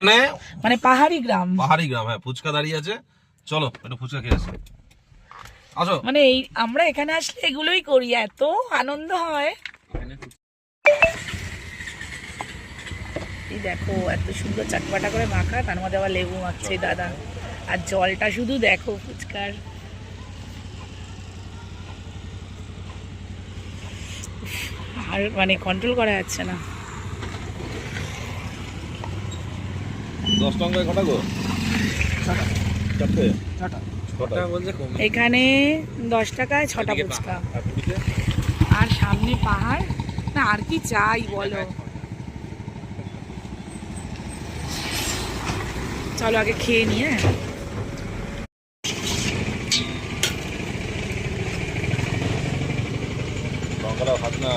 মানে পাহাড়ি গ্রাম, হ্যাঁ। ফুচকা দাঁড়িয়ে আছে, চলো একটু ফুচকা খেয়ে আসি। আসো। মানে এই আমরা এখানে আসলে এগুলোই করি, এত আনন্দ হয়। এই দেখো এত সুন্দর চাটপাটা করে মাখা, তার মধ্যে আবার লেবু মাখছে দাদা, আর জলটা শুধু দেখো ফুচকার। আর মানে কন্ট্রোল করা যাচ্ছে না। 10 টাকায় কটা গো? চারটে। এখানে 10 টাকায় 6টা ফুচকা, আর সামনে পাহাড়। না আর কি চাই বলো। চলো আগে খেয়ে নিয়ে। লঙ্কাটা ভাত না